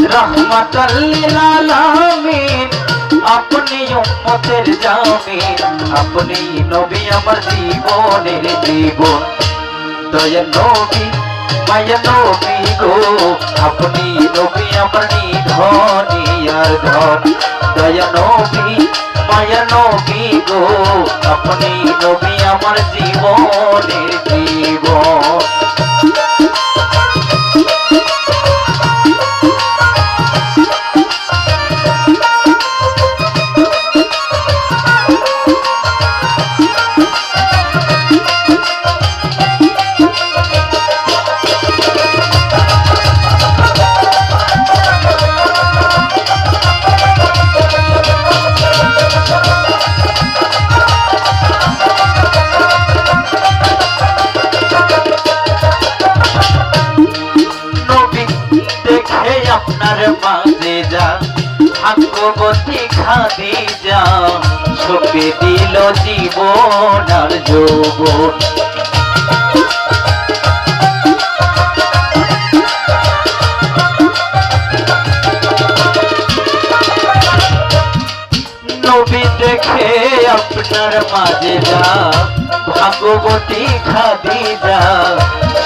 रहमतल लिल आलामीन अपनी उम्मतेर जामीन अपनी नबी आमार जीवनेर जीवन दया नबी माया नबी गो अपनी नबी आमार निधन यार धन दया नबी माया नबी गो अपनी नबी आमार जीवनेर जीवन আপনার মাঝে যা ভাগ্যবতী খাদিজা সঁপে দিল জীবন আর যৌবন নবী দেখে আপনার মাঝে যা ভাগ্যবতী খাদিজা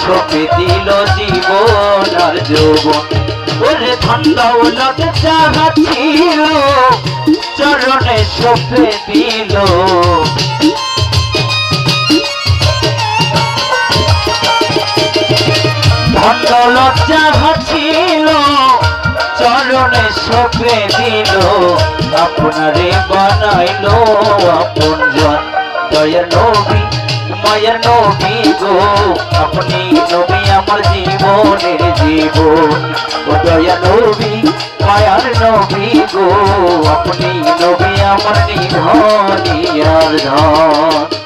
সঁপে দিল জীবন আর যৌবন ওরে ধন দৌলত যাহা ছিল চরণে সঁপে দিল ধন দৌলত যাহা ছিল চরণে সঁপে দিল আপনারে বানাইলো আপনজন দয়া নবী মায়া নবী গো আপনি নবী আমার জীবনের জীবন ও দয়া নবী মায়ার নবী গো আপনি নবী আমার নিধন ইয়ার ধন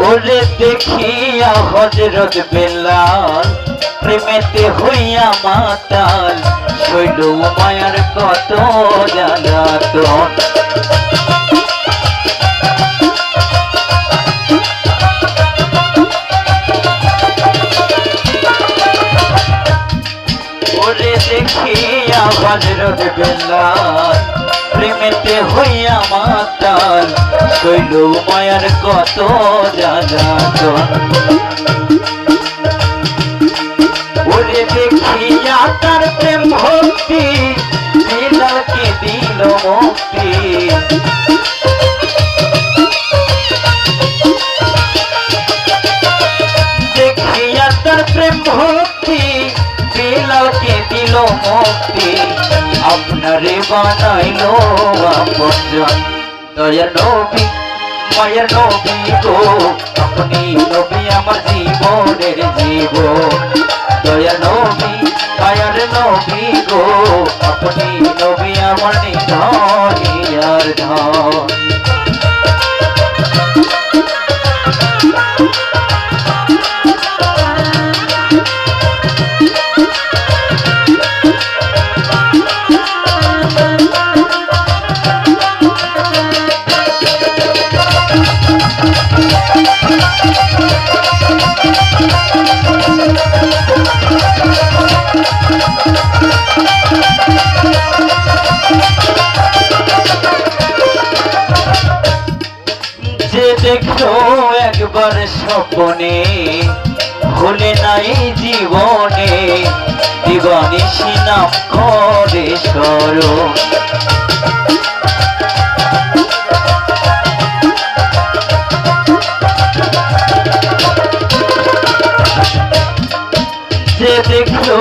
ওরে দেখিয়া হযরত বেলাল প্রেমেতে হইয়া মাতাল শৈল মায়ার কত জ্বালাতন ওরে দেখিয়া হযরত বেলাল প্রেমেতে হইয়া মাতাল শৈল মায়ার কত জ্বালাতন ওরে দেখিয়া তার প্রেম ভক্তি বিলালকে দিল মুক্তি দেখিয়া তার প্রেম ভক্তি বিলালকে দিল মুক্তি আপনারে বানাইলো আপনজন দয়া নবী মায়া নবী গো আপনি নবী আমার জীবনের জীবন দয়া নবী মায়ার নবী গো আপনি নবী আমার নিধন ইয়ার ধন দেখো একবার স্বপ্নে ভুলে নাই জীবনে দিবানিশি নাম করে স্মরণ যে দেখো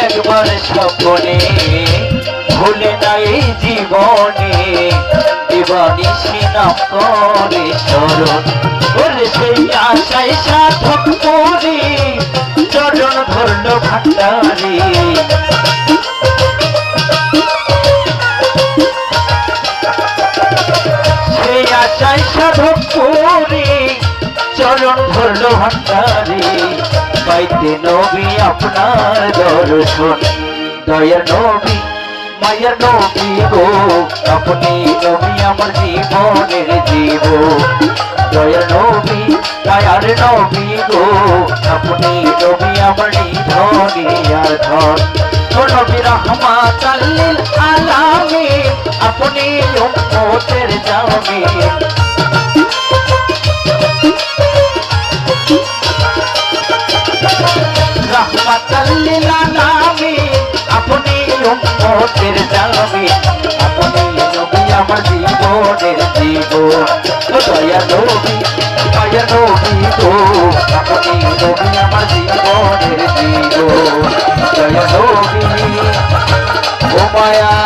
একবার স্বপ্নে ভুলে নাই জীবনে দিবানিশি নাম করে স্মরণ ওরে সেই আশায় সাধক পরি চরণ ধরল ভান্ডারি নবী আপনার দর্শন দয়ার নবী মায়ের নবী গো আপনি নবী আমার জীবনের জীব দয়ার নবী মায়ার নবী গো আপনি নবী আমার নিধনে আর ধন ও নবী রহমাতাল লিল আলামিন আপনি উম্মতের জামিন রহমাতাল লিল আলামিন আপনি উম্মতের জামিন আপনি নবী আমার জীবনের জীবন ও দয়া নবী মায়া নবী গো আপনি নবী আমার জীবনের জীবন দয়া নবী ও মায়া